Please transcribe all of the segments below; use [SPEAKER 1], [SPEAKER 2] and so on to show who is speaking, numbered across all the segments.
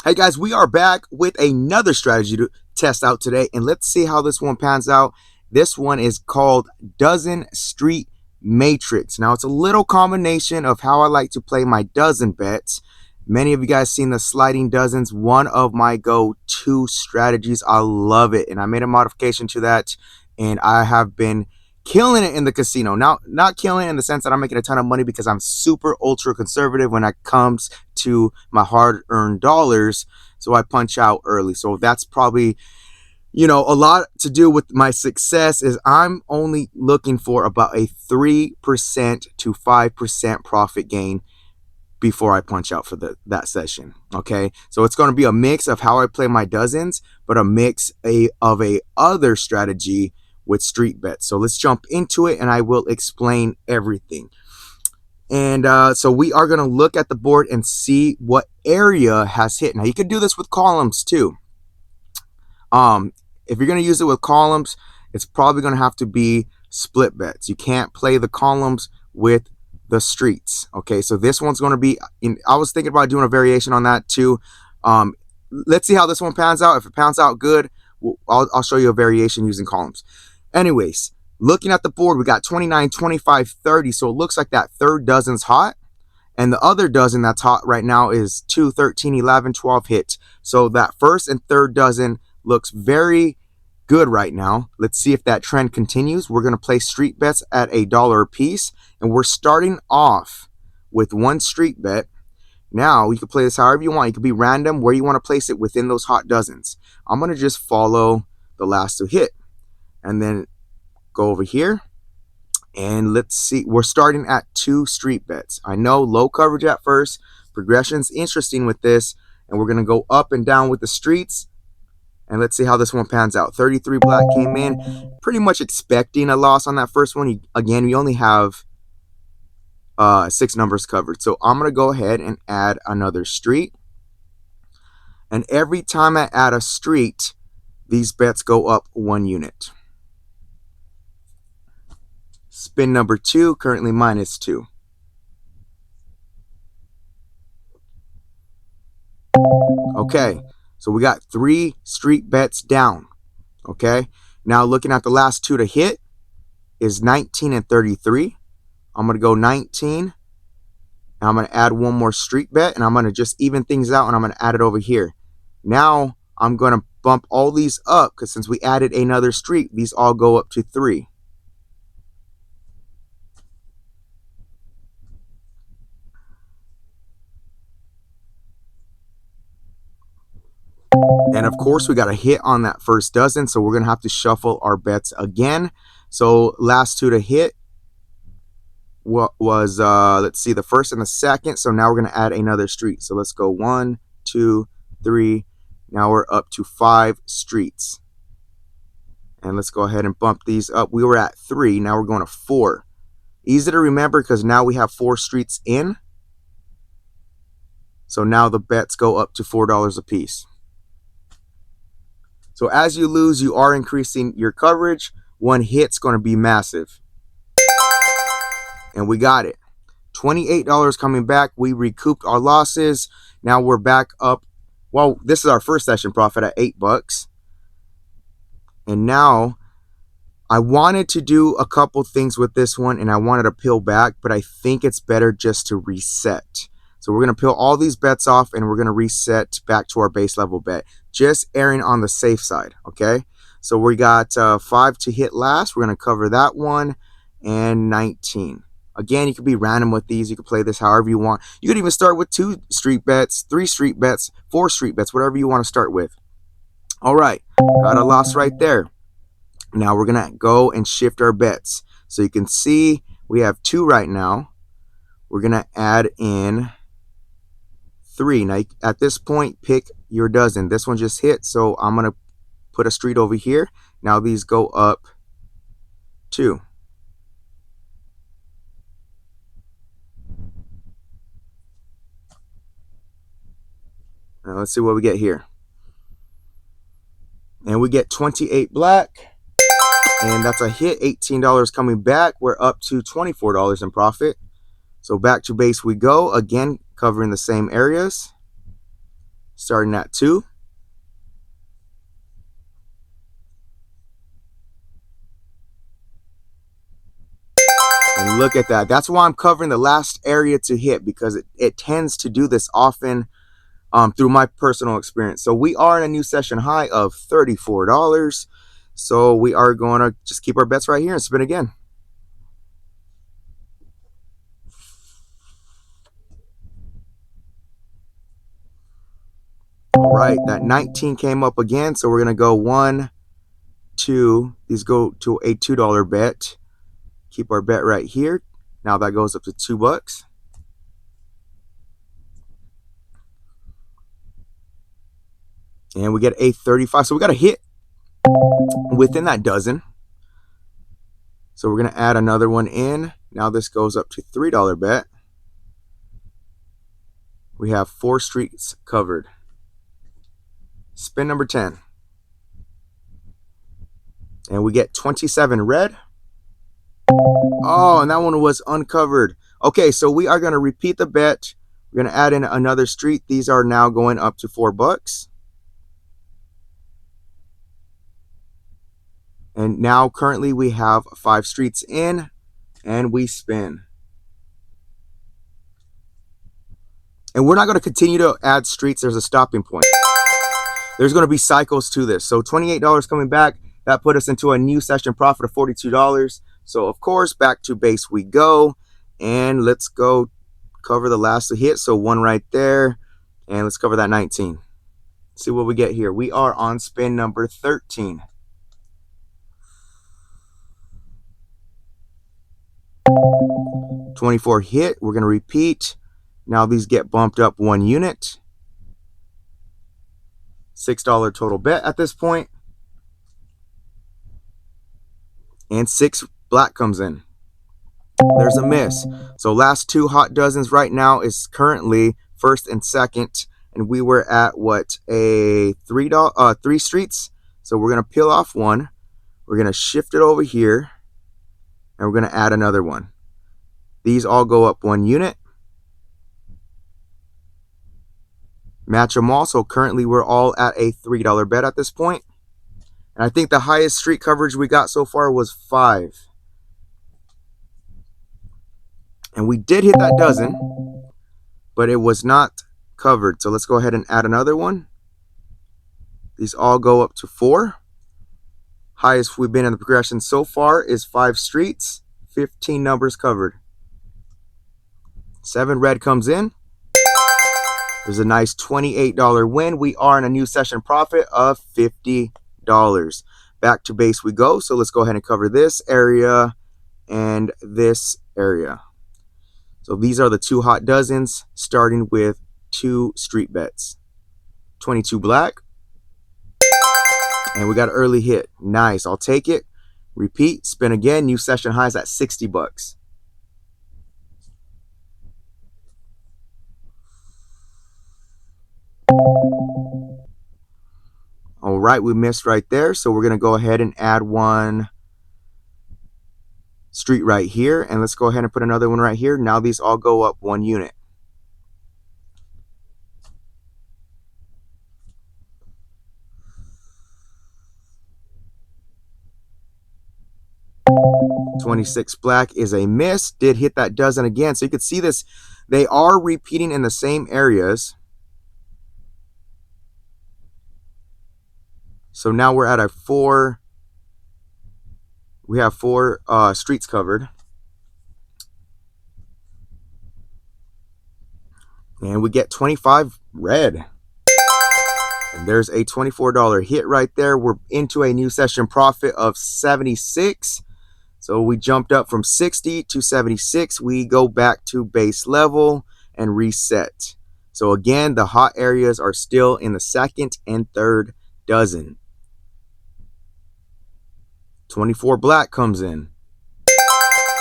[SPEAKER 1] Hey guys, we are back with another strategy to test out today, and let's see how this one pans out. This one is called Dozen Street Matrix. Now, it's a little combination of how I like to play my dozen bets. Many of you guys seen the sliding dozens, one of my go-to strategies. I love it, and I made a modification to that, and I have been killing it in the casino. Now, not killing it in the sense that I'm making a ton of money, because I'm super ultra conservative when it comes to my hard-earned dollars, so I punch out early. So that's probably, a lot to do with my success. Is I'm only looking for about a 3% to 5% profit gain before I punch out for that session. Okay, so it's going to be a mix of how I play my dozens, but a mix of a other strategy with street bets. So let's jump into it, and I will explain everything. And so we are going to look at the board and see what area has hit. Now, you could do this with columns too. If you're going to use it with columns, it's probably going to have to be split bets. You can't play the columns with the streets. Okay, so this one's going to be, I was thinking about doing a variation on that too. Let's see how this one pans out. If it pans out good, I'll show you a variation using columns. Anyways, looking at the board, we got 29, 25, 30. So it looks like that third dozen's hot. And the other dozen that's hot right now is 2, 13, 11, 12 hits. So that first and third dozen looks very good right now. Let's see if that trend continues. We're going to play street bets at $1 a piece. And we're starting off with one street bet. Now, you can play this however you want. You can be random where you want to place it within those hot dozens. I'm going to just follow the last to hit. And then go over here, and let's see. We're starting at 2 street bets. I know low coverage at first. Progression's interesting with this, and we're going to go up and down with the streets. And let's see how this one pans out. 33 black came in, pretty much expecting a loss on that first one. Again, we only have 6 numbers covered. So I'm going to go ahead and add another street. And every time I add a street, these bets go up 1 unit. Spin number 2, currently -2. Okay, so we got 3 street bets down. Okay, now looking at the last 2 to hit is 19 and 33. I'm going to go 19. And I'm going to add one more street bet, and I'm going to just even things out, and I'm going to add it over here. Now I'm going to bump all these up, because since we added another street, these all go up to 3. And of course, we got a hit on that first dozen, so we're going to have to shuffle our bets again. So last 2 to hit was, let's see, the first and the second. So now we're going to add another street. So let's go 1, 2, 3. Now we're up to 5 streets. And let's go ahead and bump these up. We were at 3. Now we're going to 4. Easy to remember because now we have 4 streets in. So now the bets go up to $4 a piece. So as you lose, you are increasing your coverage. One hit's going to be massive. And we got it. $28 coming back. We recouped our losses. Now we're back up. Well, this is our first session profit at $8. And now I wanted to do a couple things with this one, and I wanted to peel back, but I think it's better just to reset. So we're going to peel all these bets off, and we're going to reset back to our base level bet. Just erring on the safe side, okay? So we got 5 to hit last. We're going to cover that one, and 19. Again, you can be random with these. You can play this however you want. You could even start with 2 street bets, 3 street bets, 4 street bets, whatever you want to start with. All right, got a loss right there. Now we're going to go and shift our bets. So you can see we have 2 right now. We're going to add in 3. Now, at this point, pick your dozen. This one just hit, so I'm going to put a street over here. Now these go up 2. Now let's see what we get here. And we get 28 black. And that's a hit. $18 coming back. We're up to $24 in profit. So back to base we go. Again, covering the same areas. starting at 2. And look at that. That's why I'm covering the last area to hit, because it tends to do this often through my personal experience. So we are in a new session high of $34. So we are going to just keep our bets right here and spin again. All right, that 19 came up again. So we're going to go 1, 2. These go to a $2 bet. Keep our bet right here. Now that goes up to $2. And we get a 35. So we got a hit within that dozen. So we're going to add another one in. Now this goes up to $3 bet. We have 4 streets covered. Spin number 10. And we get 27 red. Oh, and that one was uncovered. Okay, so we are going to repeat the bet. We're going to add in another street. These are now going up to $4. And now currently we have 5 streets in, and we spin. And we're not going to continue to add streets. There's a stopping point. There's going to be cycles to this. So $28 coming back. That put us into a new session profit of $42. So, of course, back to base we go. And let's go cover the last hit. So 1 right there. And let's cover that 19. See what we get here. We are on spin number 13. $24 hit. We're going to repeat. Now these get bumped up 1 unit. $6 total bet at this point. And 6 black comes in. There's a miss. So last 2 hot dozens right now is currently first and second. And we were at what, a $3 streets. So we're going to peel off 1. We're going to shift it over here. And we're going to add another one. These all go up 1 unit. Match them all. So currently we're all at a $3 bet at this point. And I think the highest street coverage we got so far was 5. And we did hit that dozen, but it was not covered. So let's go ahead and add another one. These all go up to 4. Highest we've been in the progression so far is 5 streets, 15 numbers covered. 7 red comes in. There's a nice $28 win. We are in a new session profit of $50. Back to base we go. So let's go ahead and cover this area and this area. So these are the 2 hot dozens, starting with 2 street bets. 22 black. And we got an early hit. Nice. I'll take it. Repeat. Spin again. New session highs at $60. All right, we missed right there. So we're going to go ahead and add 1 street right here. And let's go ahead and put another one right here. Now these all go up 1 unit. $26 black is a miss. Did hit that dozen again. So you can see this. They are repeating in the same areas. So now we're at a 4. We have 4 streets covered. And we get 25 red. And there's a $24 hit right there. We're into a new session profit of 76. So we jumped up from 60 to 76. We go back to base level and reset. So again, the hot areas are still in the second and third dozen. 24 black comes in.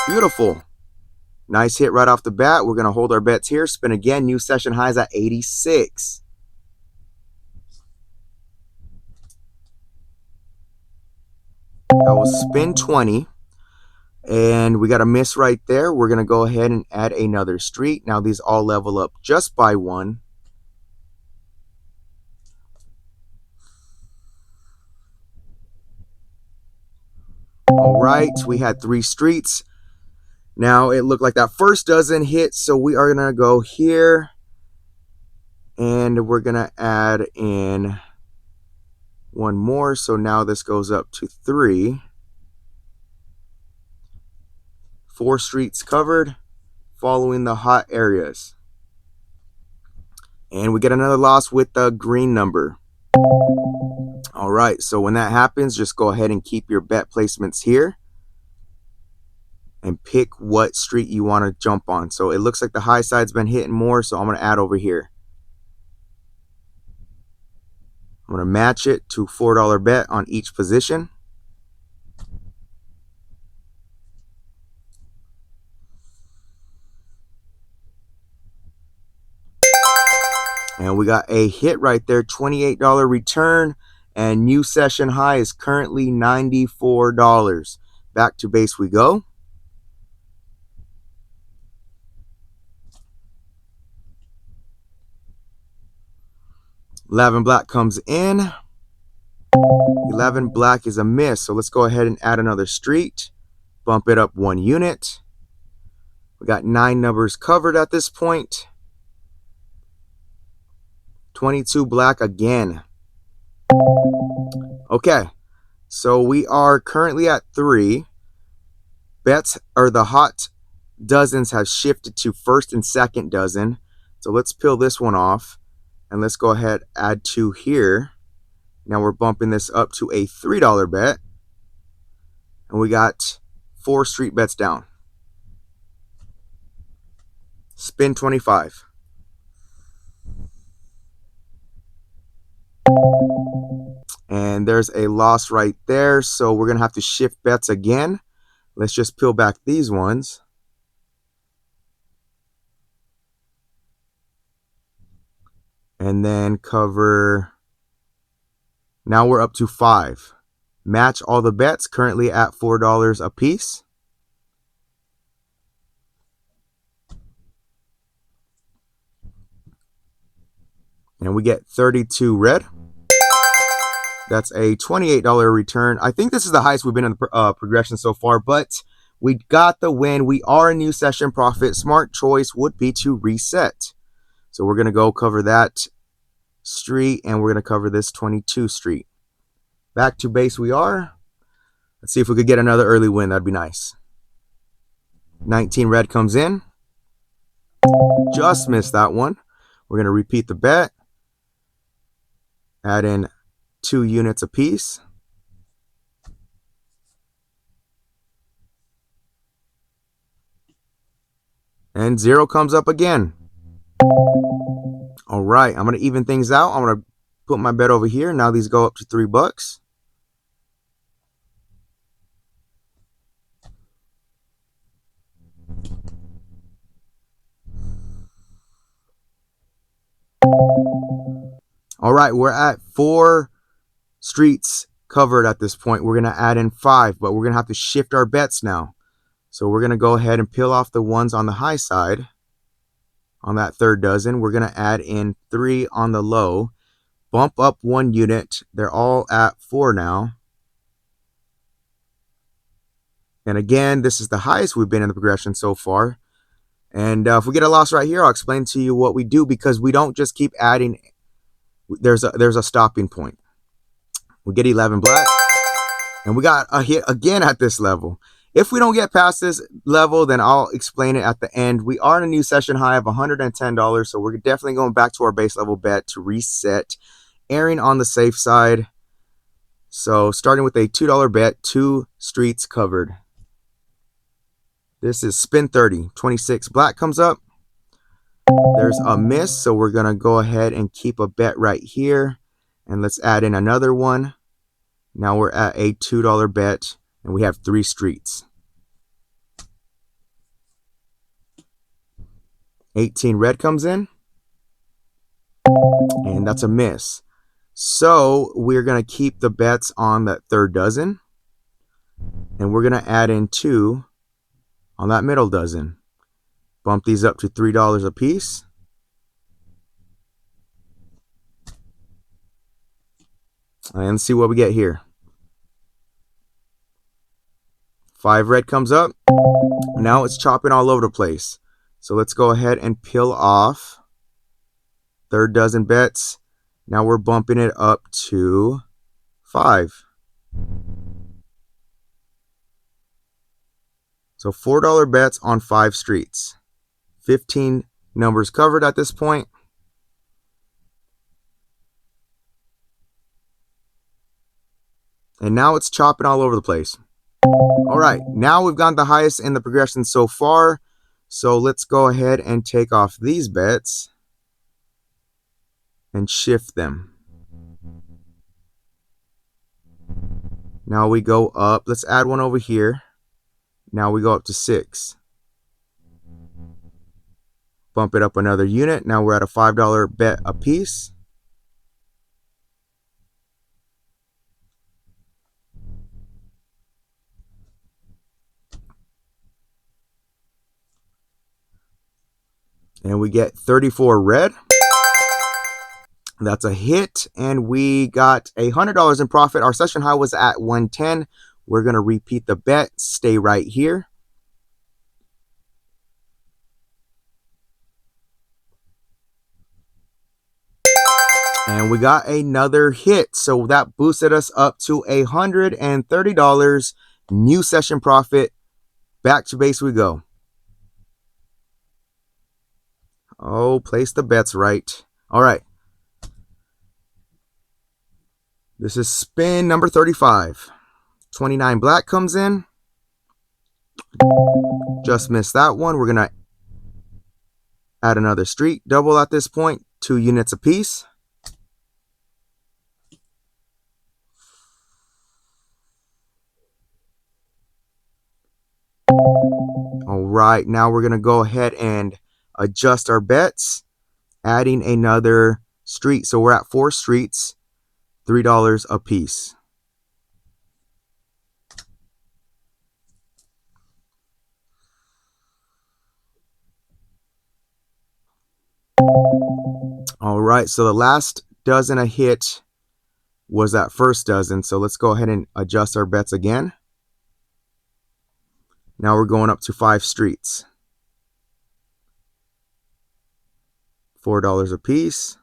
[SPEAKER 1] Beautiful. Nice hit right off the bat. We're going to hold our bets here. Spin again. New session highs at 86. That was spin 20. And we got a miss right there. We're going to go ahead and add another street. Now these all level up just by 1. All right, we had 3 streets. Now it looked like that first dozen hit, so we are gonna go here and we're gonna add in one more. So now this goes up to 3. 4 streets covered following the hot areas. And we get another loss with the green number. All right, so when that happens, just go ahead and keep your bet placements here and pick what street you want to jump on. So it looks like the high side's been hitting more, so I'm going to add over here. I'm going to match it to $4 bet on each position. And we got a hit right there, $28 return, and new session high is currently $94. Back to base we go. $11 black comes in. 11 black is a miss, so let's go ahead and add another street. Bump it up 1 unit. We got 9 numbers covered at this point. 22 black again. Okay, so we are currently at 3. Bets, or the hot dozens, have shifted to first and second dozen. So let's peel this one off and let's go ahead add 2 here. Now we're bumping this up to a $3 bet. And we got 4 street bets down. Spin 25. And there's a loss right there, so we're going to have to shift bets again. Let's just peel back these ones. And then cover. Now we're up to 5. Match all the bets, currently at $4 a piece. And we get 32 red. That's a $28 return. I think this is the highest we've been in the progression so far, but we got the win. We are a new session profit. Smart choice would be to reset. So we're going to go cover that street, and we're going to cover this 22 street. Back to base we are. Let's see if we could get another early win. That'd be nice. 19 red comes in. Just missed that one. We're going to repeat the bet. Add in 2 units apiece. And 0 comes up again. All right, I'm going to even things out. I'm going to put my bet over here. Now these go up to $3. All right, we're at 4 streets covered at this point. We're going to add in 5, but we're going to have to shift our bets now. So we're going to go ahead and peel off the ones on the high side. On that third dozen, we're going to add in 3 on the low. Bump up 1 unit. They're all at 4 now. And again, this is the highest we've been in the progression so far. And if we get a loss right here, I'll explain to you what we do, because we don't just keep adding. There's a stopping point. We get 11 black, and we got a hit again at this level. If we don't get past this level, then I'll explain it at the end. We are in a new session high of $110, so we're definitely going back to our base level bet to reset, erring on the safe side. So starting with a $2 bet, 2 streets covered. This is spin 30. 26 black comes up. There's a miss, so we're going to go ahead and keep a bet right here. And let's add in another one. Now we're at a $2 bet, and we have 3 streets. 18 red comes in, and that's a miss. So we're going to keep the bets on that third dozen, and we're going to add in 2 on that middle dozen. Bump these up to $3 a piece. And see what we get here. 5 red comes up. Now it's chopping all over the place. So let's go ahead and peel off. Third dozen bets. Now we're bumping it up to 5. So $4 bets on 5 streets. 15 numbers covered at this point. And now it's chopping all over the place. All right, now we've gotten the highest in the progression so far. So let's go ahead and take off these bets and shift them. Now we go up. Let's add one over here. Now we go up to 6. Bump it up another unit. Now we're at a $5 bet a piece. And we get 34 red. That's a hit. And we got $100 in profit. Our session high was at 110. We're going to repeat the bet. Stay right here. And we got another hit. So that boosted us up to $130. New session profit. Back to base we go. Oh, place the bets right. All right. This is spin number 35. 29 black comes in. Just missed that one. We're going to add another street. Double at this point. 2 units apiece. All right. Now we're going to go ahead and adjust our bets. Adding another street. So we're at 4 streets. $3 a piece. All right, so the last dozen a hit was that first dozen. So let's go ahead and adjust our bets again. Now we're going up to 5 streets. $4 a piece.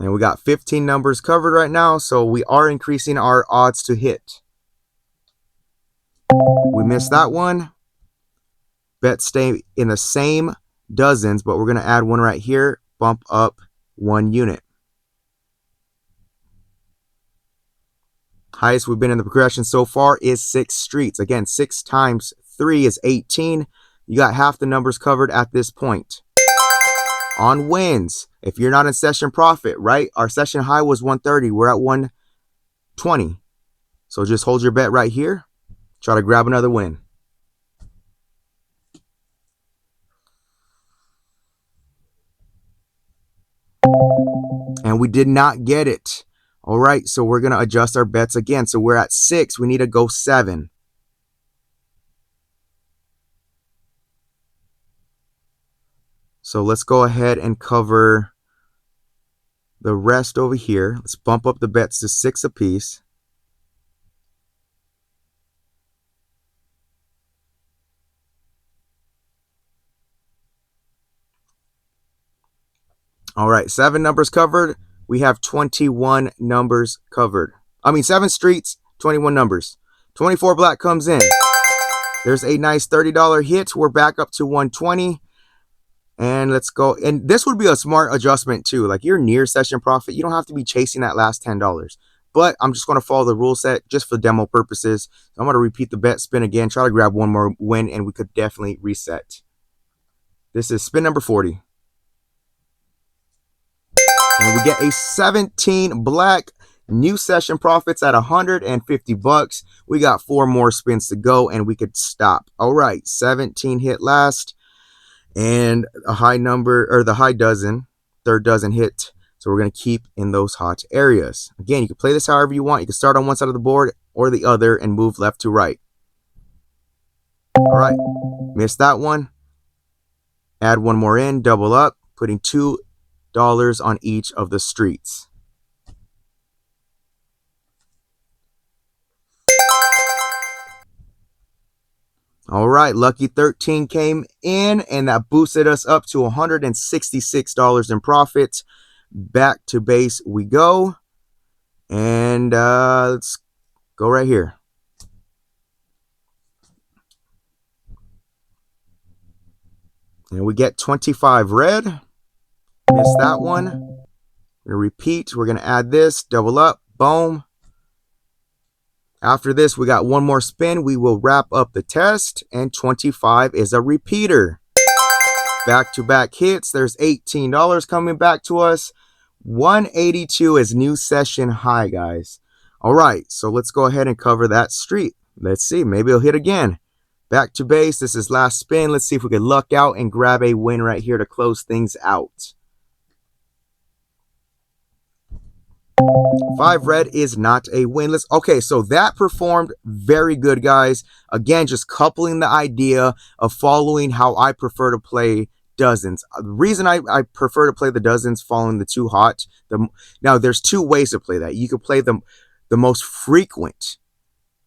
[SPEAKER 1] And we got 15 numbers covered right now, so we are increasing our odds to hit. We missed that one. Bets stay in the same dozens, but we're going to add one right here, bump up 1 unit. Highest we've been in the progression so far is 6 streets. Again, 6 times 3 is 18. You got half the numbers covered at this point. On wins, if you're not in session profit, right? Our session high was 130. We're at 120. So just hold your bet right here. Try to grab another win. And we did not get it. All right, so we're going to adjust our bets again. So we're at 6. We need to go 7. So let's go ahead and cover the rest over here. Let's bump up the bets to 6 apiece. All right, 7 numbers covered. We have 21 numbers covered. 7 streets, 21 numbers. 24 black comes in. There's a nice $30 hit. We're back up to 120. And let's go. And this would be a smart adjustment too. Like you're near session profit. You don't have to be chasing that last $10. But I'm just going to follow the rule set just for demo purposes. So I'm going to repeat the bet, spin again, try to grab one more win, and we could definitely reset. This is spin number 40. And we get a 17 black. New session profits at $150. We got 4 more spins to go and we could stop. All right, 17 hit last. And a high number, or the high dozen, third dozen hit. So we're going to keep in those hot areas. Again, you can play this however you want. You can start on one side of the board or the other and move left to right. All right, missed that one. Add one more in, double up, putting $2 on each of the streets. All right, lucky 13 came in, and that boosted us up to $166 in profit. Back to base we go, and let's go right here. And we get 25 red. Missed that one. We're going to repeat. We're going to add this, double up, boom. After this, we got one more spin. We will wrap up the test, and 25 is a repeater. Back-to-back hits. There's $18 coming back to us. 182 is new session high, guys. All right, so let's go ahead and cover that street. Let's see, maybe it'll hit again. Back to base. This is last spin. Let's see if we can luck out and grab a win right here to close things out. 5 red is not a win. Okay, so that performed very good, guys. Again, just coupling the idea of following how I prefer to play dozens. The reason I prefer to play the dozens following the too hot. Now, there's two ways to play that. You can play the most frequent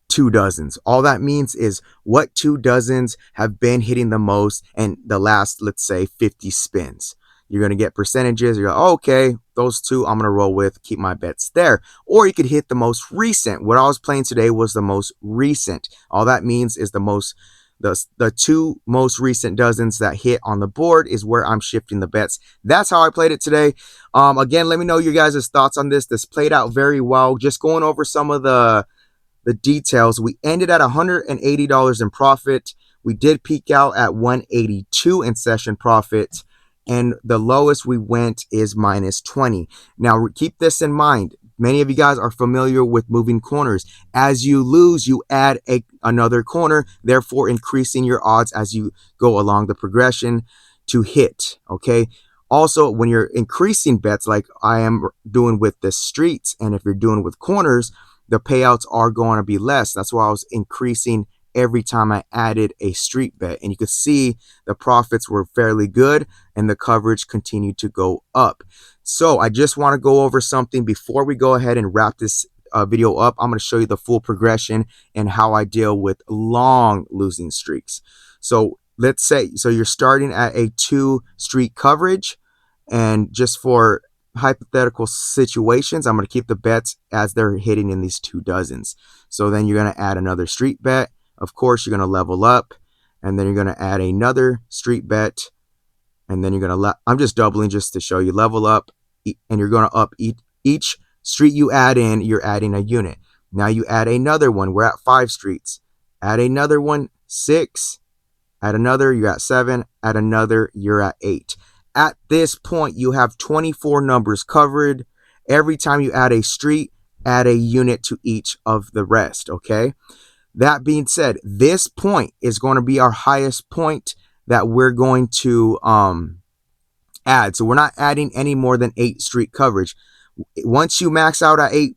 [SPEAKER 1] 2 dozens. All that means is what 2 dozens have been hitting the most and the last, let's say, 50 spins. You're going to get percentages. You go, oh, okay, those 2 I'm going to roll with, keep my bets there. Or you could hit the most recent. What I was playing today was the most recent. All that means is the 2 most recent dozens that hit on the board is where I'm shifting the bets. That's how I played it today. Again, let me know your guys' thoughts on this. This played out very well. Just going over some of the details. We ended at $180 in profit. We did peak out at 182 in session profit. And the lowest we went is -20. Now, keep this in mind. Many of you guys are familiar with moving corners. As you lose, you add another corner, therefore increasing your odds as you go along the progression to hit, okay? Also, when you're increasing bets like I am doing with the streets, and if you're doing with corners, the payouts are going to be less. That's why I was increasing every time I added a street bet. And you could see the profits were fairly good and the coverage continued to go up. So I just want to go over something before we go ahead and wrap this video up. I'm going to show you the full progression and how I deal with long losing streaks. So let's say, you're starting at a 2 streak coverage, and just for hypothetical situations, I'm going to keep the bets as they're hitting in these 2 dozens. So then you're going to add another street bet. Of course, you're going to level up, and then you're going to add another street bet, and then you're going to I'm just doubling just to show you level up, and you're going to up each street you add in, you're adding a unit. Now you add another one. We're at 5 streets. Add another one, 6. Add another, you're at 7. Add another, you're at 8. At this point, you have 24 numbers covered. Every time you add a street, add a unit to each of the rest, okay? That being said, this point is going to be our highest point that we're going to add. So we're not adding any more than 8 street coverage. Once you max out at 8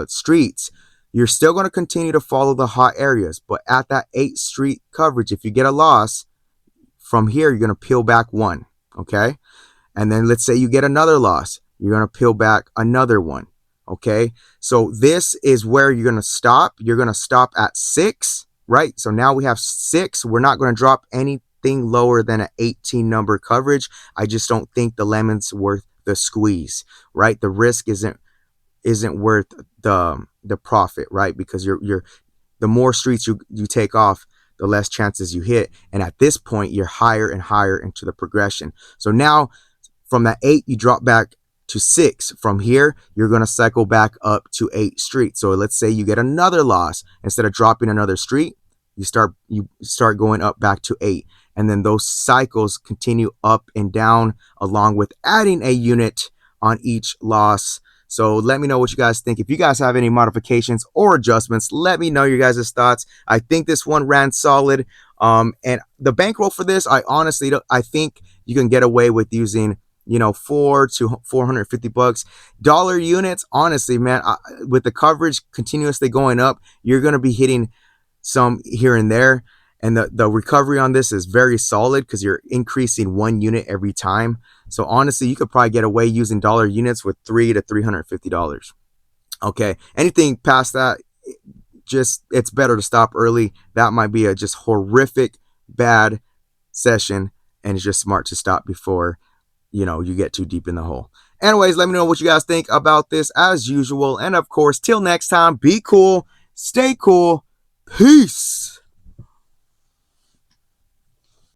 [SPEAKER 1] streets, you're still going to continue to follow the hot areas. But at that 8 street coverage, if you get a loss, from here, you're going to peel back 1, okay? And then let's say you get another loss. You're going to peel back another 1. Okay, so this is where you're going to stop. You're going to stop at 6, right? So now we have 6. We're not going to drop anything lower than an 18 number coverage. I just don't think the lemon's worth the squeeze, right? The risk isn't worth the profit, right? Because the more streets you take off, the less chances you hit. And at this point, you're higher and higher into the progression. So now from that 8, you drop back to 6. From here, you're going to cycle back up to 8 streets. So let's say you get another loss. Instead of dropping another street, you start going up back to 8. And then those cycles continue up and down along with adding a unit on each loss. So let me know what you guys think. If you guys have any modifications or adjustments, let me know your guys' thoughts. I think this one ran solid. And the bankroll for this, I think you can get away with using $400 to $450 dollar units. Honestly, man, with the coverage continuously going up, you're going to be hitting some here and there. And the recovery on this is very solid because you're increasing 1 unit every time. So honestly, you could probably get away using dollar units with $300 to $350. Okay, anything past that, just, it's better to stop early. That might be a just horrific bad session, and it's just smart to stop before, you get too deep in the hole. Anyways, let me know what you guys think about this as usual. And of course, till next time, be cool, stay cool, peace.